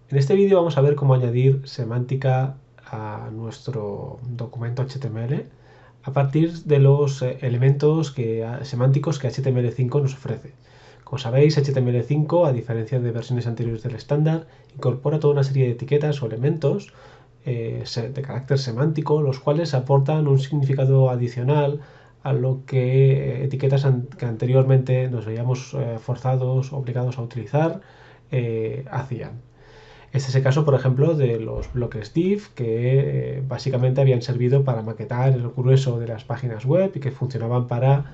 En este vídeo vamos a ver cómo añadir semántica a nuestro documento HTML a partir de los elementos semánticos que HTML5 nos ofrece. Como sabéis, HTML5, a diferencia de versiones anteriores del estándar, incorpora toda una serie de etiquetas o elementos de carácter semántico, los cuales aportan un significado adicional a lo que etiquetas que anteriormente nos veíamos forzados, obligados a utilizar, hacían. Este es el caso, por ejemplo, de los bloques div, que básicamente habían servido para maquetar el grueso de las páginas web y que funcionaban para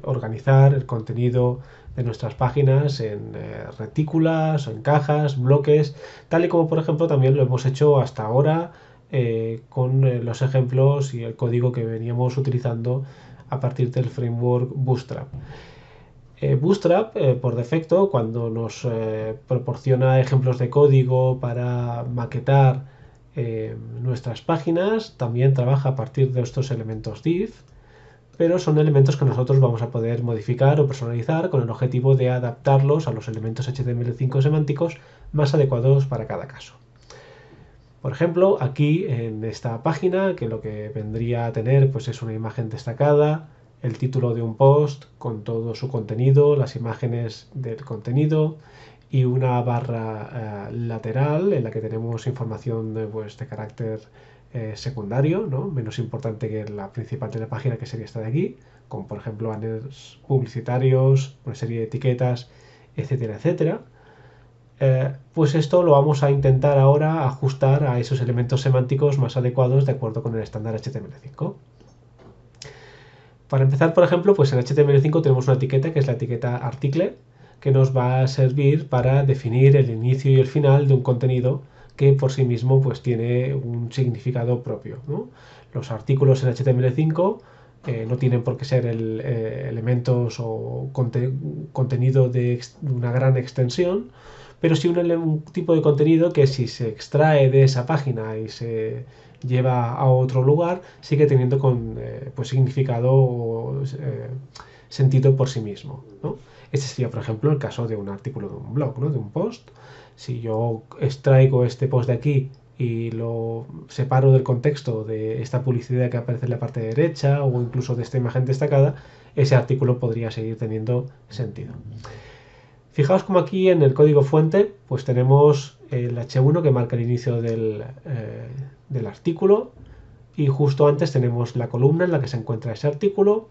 organizar el contenido de nuestras páginas en retículas o en cajas, bloques, tal y como por ejemplo también lo hemos hecho hasta ahora con los ejemplos y el código que veníamos utilizando a partir del framework Bootstrap. Bootstrap, por defecto, cuando nos proporciona ejemplos de código para maquetar nuestras páginas, también trabaja a partir de estos elementos div, pero son elementos que nosotros vamos a poder modificar o personalizar con el objetivo de adaptarlos a los elementos HTML5 semánticos más adecuados para cada caso. Por ejemplo, aquí en esta página, que lo que vendría a tener pues es una imagen destacada, el título de un post con todo su contenido, las imágenes del contenido y una barra lateral en la que tenemos información pues, de carácter secundario, ¿no? Menos importante que la principal de la página, que sería esta de aquí, como por ejemplo banners publicitarios, una serie de etiquetas, etcétera, etcétera. Pues esto lo vamos a intentar ahora ajustar a esos elementos semánticos más adecuados de acuerdo con el estándar HTML5. Para empezar, por ejemplo, pues en HTML5 tenemos una etiqueta que es la etiqueta article, que nos va a servir para definir el inicio y el final de un contenido que por sí mismo pues tiene un significado propio, ¿no? Los artículos en HTML5 no tienen por qué ser elementos o contenido de una gran extensión, pero sí un tipo de contenido que si se extrae de esa página y se lleva a otro lugar, sigue teniendo pues significado o sentido por sí mismo, ¿no? Este sería, por ejemplo, el caso de un artículo de un blog, ¿no? De un post. Si yo extraigo este post de aquí y lo separo del contexto de esta publicidad que aparece en la parte derecha o incluso de esta imagen destacada, ese artículo podría seguir teniendo sentido. Fijaos como aquí en el código fuente pues tenemos el H1 que marca el inicio del artículo y justo antes tenemos la columna en la que se encuentra ese artículo,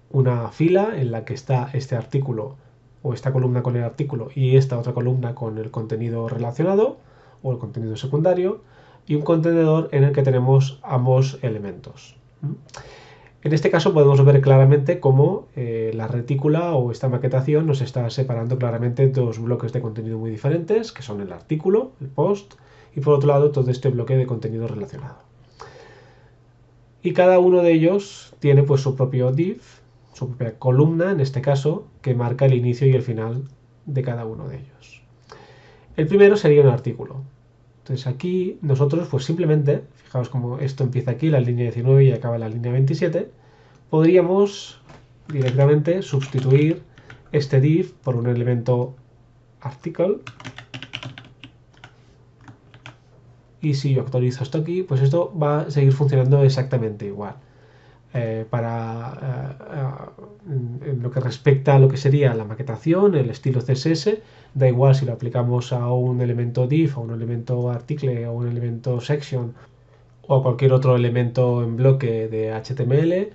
una fila en la que está este artículo o esta columna con el artículo y esta otra columna con el contenido relacionado o el contenido secundario y un contenedor en el que tenemos ambos elementos. En este caso podemos ver claramente cómo la retícula o esta maquetación nos está separando claramente dos bloques de contenido muy diferentes, que son el artículo, el post, y por otro lado todo este bloque de contenido relacionado. Y cada uno de ellos tiene pues su propio div, su propia columna en este caso, que marca el inicio y el final de cada uno de ellos. El primero sería un artículo. Entonces aquí nosotros pues simplemente, fijaos como esto empieza aquí, la línea 19 y acaba en la línea 27, podríamos directamente sustituir este div por un elemento article. Y si yo actualizo esto aquí, pues esto va a seguir funcionando exactamente igual. En lo que respecta a lo que sería la maquetación, el estilo CSS, da igual si lo aplicamos a un elemento div, a un elemento article, o un elemento section o a cualquier otro elemento en bloque de HTML,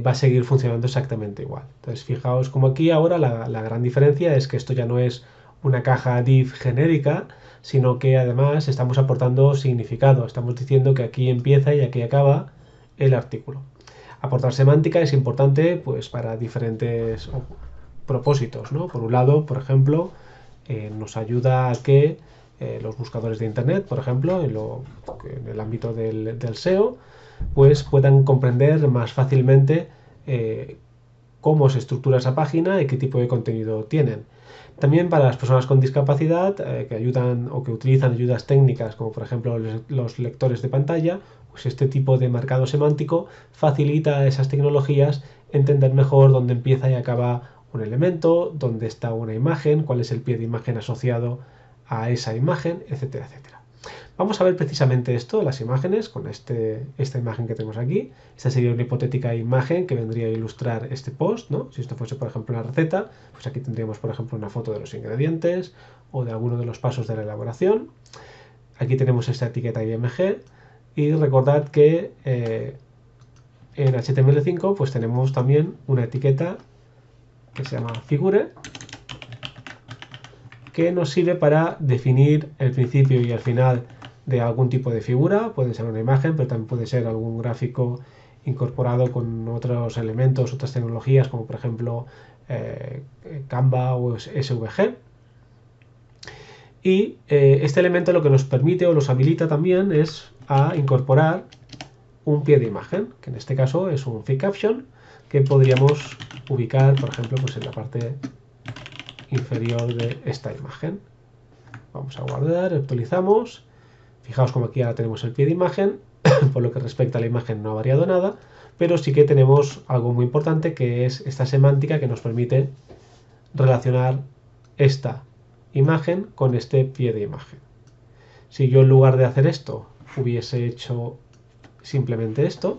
va a seguir funcionando exactamente igual. Entonces fijaos como aquí ahora la gran diferencia es que esto ya no es una caja div genérica, sino que además estamos aportando significado, estamos diciendo que aquí empieza y aquí acaba el artículo. Aportar semántica es importante pues para diferentes propósitos, ¿no? Por un lado, por ejemplo, nos ayuda a que los buscadores de internet, por ejemplo, en el ámbito del SEO, pues puedan comprender más fácilmente cómo se estructura esa página y qué tipo de contenido tienen. También para las personas con discapacidad que ayudan o que utilizan ayudas técnicas como por ejemplo los lectores de pantalla, pues este tipo de marcado semántico facilita a esas tecnologías entender mejor dónde empieza y acaba un elemento, dónde está una imagen, cuál es el pie de imagen asociado a esa imagen, etcétera, etcétera. Vamos a ver precisamente esto, las imágenes, con esta imagen que tenemos aquí. Esta sería una hipotética imagen que vendría a ilustrar este post, ¿no? Si esto fuese, por ejemplo, una receta, pues aquí tendríamos, por ejemplo, una foto de los ingredientes o de alguno de los pasos de la elaboración. Aquí tenemos esta etiqueta IMG y recordad que en HTML5 pues tenemos también una etiqueta que se llama figure, que nos sirve para definir el principio y el final de algún tipo de figura. Puede ser una imagen, pero también puede ser algún gráfico incorporado con otros elementos, otras tecnologías, como por ejemplo Canva o SVG. Y este elemento lo que nos permite o nos habilita también es a incorporar un pie de imagen, que en este caso es un feed caption, que podríamos ubicar, por ejemplo, pues en la parte inferior de esta imagen. Vamos a guardar, actualizamos. Fijaos como aquí ahora tenemos el pie de imagen. Por lo que respecta a la imagen no ha variado nada, pero sí que tenemos algo muy importante, que es esta semántica que nos permite relacionar esta imagen con este pie de imagen. Si yo en lugar de hacer esto hubiese hecho simplemente esto,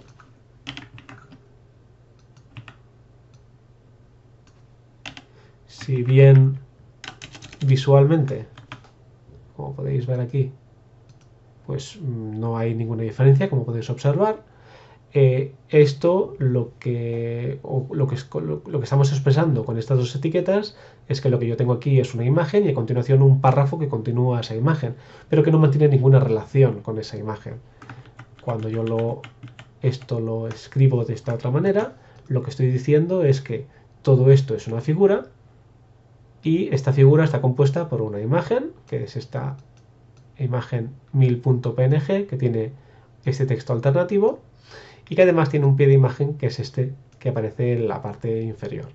si bien visualmente, como podéis ver aquí, pues no hay ninguna diferencia, como podéis observar, esto lo que estamos expresando con estas dos etiquetas es que lo que yo tengo aquí es una imagen y a continuación un párrafo que continúa esa imagen, pero que no mantiene ninguna relación con esa imagen. Cuando yo esto lo escribo de esta otra manera, lo que estoy diciendo es que todo esto es una figura y esta figura está compuesta por una imagen, que es esta imagen 1000.png, que tiene este texto alternativo y que además tiene un pie de imagen que es este que aparece en la parte inferior.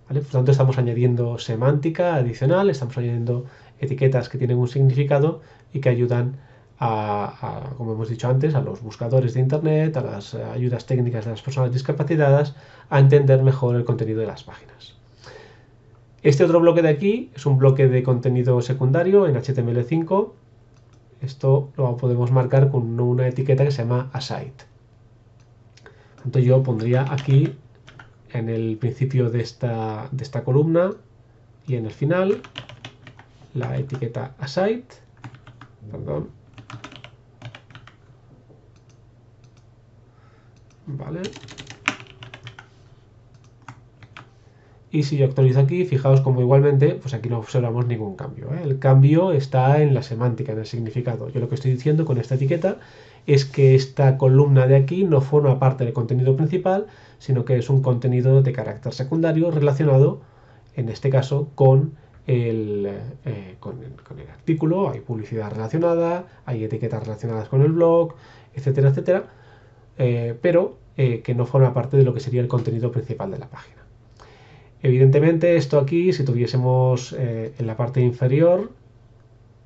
¿Vale? Por lo tanto, estamos añadiendo semántica adicional, estamos añadiendo etiquetas que tienen un significado y que ayudan como hemos dicho antes, a los buscadores de Internet, a las ayudas técnicas de las personas discapacitadas, a entender mejor el contenido de las páginas. Este otro bloque de aquí es un bloque de contenido secundario en HTML5. Esto lo podemos marcar con una etiqueta que se llama aside. Entonces yo pondría aquí en el principio de esta columna y en el final la etiqueta aside, perdón, vale. Y si yo actualizo aquí, fijaos como igualmente, pues aquí no observamos ningún cambio, ¿eh? El cambio está en la semántica, en el significado. Yo lo que estoy diciendo con esta etiqueta es que esta columna de aquí no forma parte del contenido principal, sino que es un contenido de carácter secundario relacionado, en este caso, con el artículo. Hay publicidad relacionada, hay etiquetas relacionadas con el blog, etcétera, etcétera, pero que no forma parte de lo que sería el contenido principal de la página. Evidentemente, esto aquí, si tuviésemos en la parte inferior,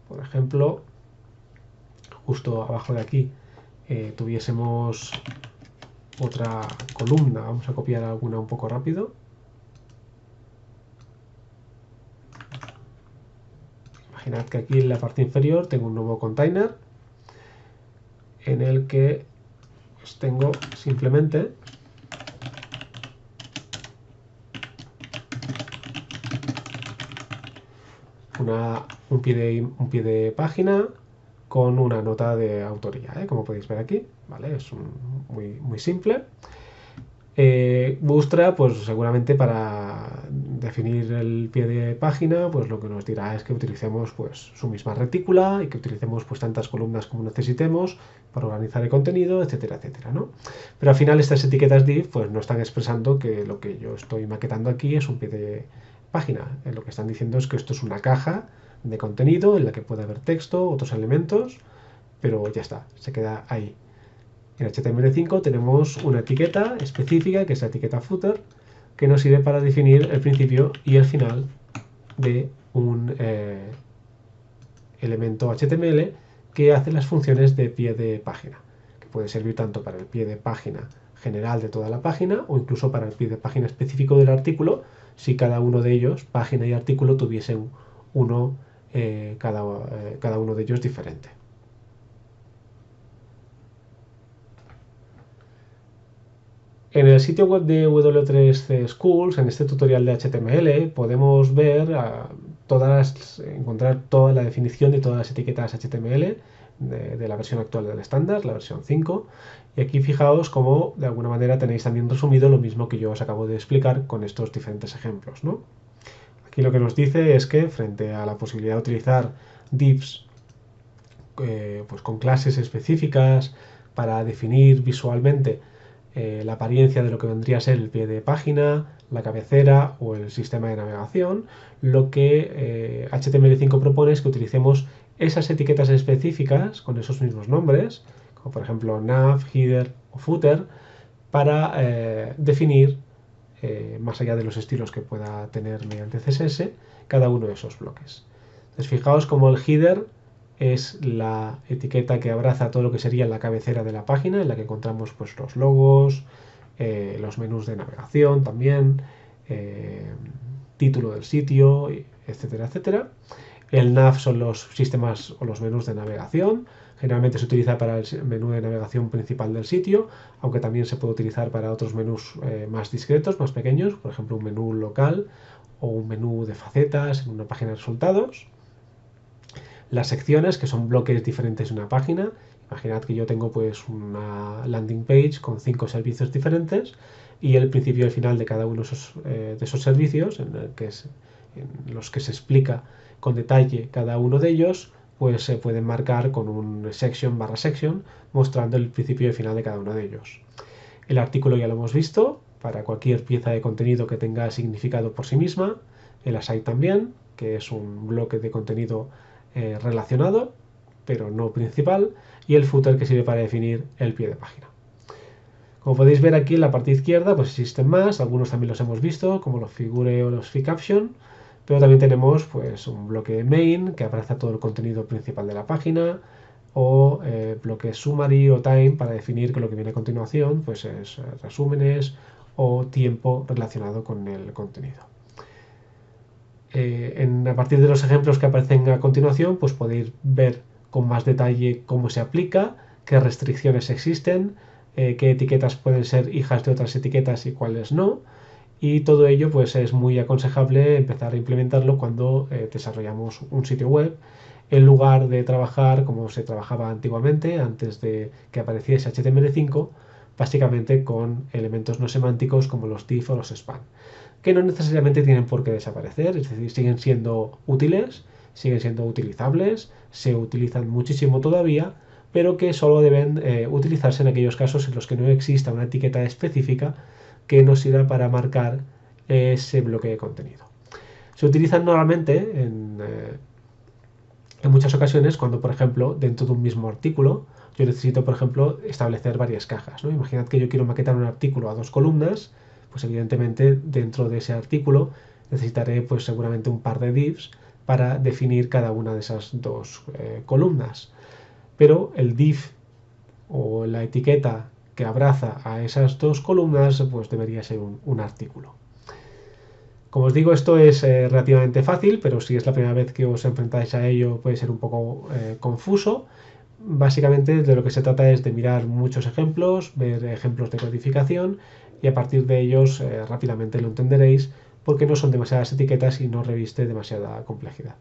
por ejemplo, justo abajo de aquí, tuviésemos otra columna, vamos a copiar alguna un poco rápido. Imaginad que aquí en la parte inferior tengo un nuevo container en el que pues, tengo simplemente un pie de página con una nota de autoría, como podéis ver aquí, ¿vale? Es muy simple. Bootstrap, pues seguramente para definir el pie de página, pues lo que nos dirá es que utilicemos pues su misma retícula y que utilicemos pues tantas columnas como necesitemos para organizar el contenido, etcétera, etcétera, ¿no? Pero al final estas etiquetas div pues no están expresando que lo que yo estoy maquetando aquí es un pie de página. Lo que están diciendo es que esto es una caja de contenido en la que puede haber texto, otros elementos, pero ya está, se queda ahí. En HTML5 tenemos una etiqueta específica, que es la etiqueta footer, que nos sirve para definir el principio y el final de un elemento HTML que hace las funciones de pie de página, que puede servir tanto para el pie de página general de toda la página o incluso para el pie de página específico del artículo, si cada uno de ellos, página y artículo, tuviesen uno cada uno de ellos diferente. En el sitio web de W3C Schools, en este tutorial de HTML, podemos ver encontrar toda la definición de todas las etiquetas HTML de la versión actual del estándar, la versión 5. Y aquí fijaos cómo de alguna manera tenéis también resumido lo mismo que yo os acabo de explicar con estos diferentes ejemplos, ¿no? Aquí lo que nos dice es que frente a la posibilidad de utilizar divs pues con clases específicas para definir visualmente la apariencia de lo que vendría a ser el pie de página, la cabecera o el sistema de navegación, lo que HTML5 propone es que utilicemos esas etiquetas específicas con esos mismos nombres, como por ejemplo nav, header o footer, para definir, más allá de los estilos que pueda tener mediante CSS, cada uno de esos bloques. Entonces fijaos como el header es la etiqueta que abraza todo lo que sería la cabecera de la página, en la que encontramos pues, los logos, los menús de navegación también, título del sitio, etcétera, etcétera. El nav son los sistemas o los menús de navegación. Generalmente se utiliza para el menú de navegación principal del sitio, aunque también se puede utilizar para otros menús más discretos, más pequeños, por ejemplo un menú local o un menú de facetas en una página de resultados. Las secciones, que son bloques diferentes de una página. Imaginad que yo tengo pues una landing page con 5 servicios diferentes y el principio y el final de cada uno de esos servicios, en los que se explica con detalle cada uno de ellos, pues se pueden marcar con un section barra section, mostrando el principio y el final de cada uno de ellos. El artículo ya lo hemos visto, para cualquier pieza de contenido que tenga significado por sí misma. El aside también, que es un bloque de contenido relacionado, pero no principal, y el footer, que sirve para definir el pie de página. Como podéis ver aquí en la parte izquierda, pues existen más, algunos también los hemos visto, como los figure o los figCaption, pero también tenemos pues un bloque main que abraza todo el contenido principal de la página, o bloque summary o time para definir que lo que viene a continuación pues es resúmenes o tiempo relacionado con el contenido. A partir de los ejemplos que aparecen a continuación, pues podéis ver con más detalle cómo se aplica, qué restricciones existen, qué etiquetas pueden ser hijas de otras etiquetas y cuáles no. Y todo ello pues es muy aconsejable empezar a implementarlo cuando desarrollamos un sitio web, en lugar de trabajar como se trabajaba antiguamente, antes de que apareciese HTML5, básicamente con elementos no semánticos como los div o los span, que no necesariamente tienen por qué desaparecer, es decir, siguen siendo útiles, siguen siendo utilizables, se utilizan muchísimo todavía, pero que solo deben utilizarse en aquellos casos en los que no exista una etiqueta específica que nos sirva para marcar ese bloque de contenido. Se utilizan normalmente en muchas ocasiones cuando, por ejemplo, dentro de un mismo artículo, yo necesito, por ejemplo, establecer varias cajas, ¿no? Imaginad que yo quiero maquetar un artículo a 2 columnas, pues evidentemente dentro de ese artículo necesitaré pues seguramente un par de divs para definir cada una de esas 2 columnas. Pero el div o la etiqueta que abraza a esas 2 columnas pues debería ser un artículo. Como os digo, esto es relativamente fácil, pero si es la primera vez que os enfrentáis a ello puede ser un poco confuso. Básicamente de lo que se trata es de mirar muchos ejemplos, ver ejemplos de codificación y a partir de ellos rápidamente lo entenderéis porque no son demasiadas etiquetas y no reviste demasiada complejidad.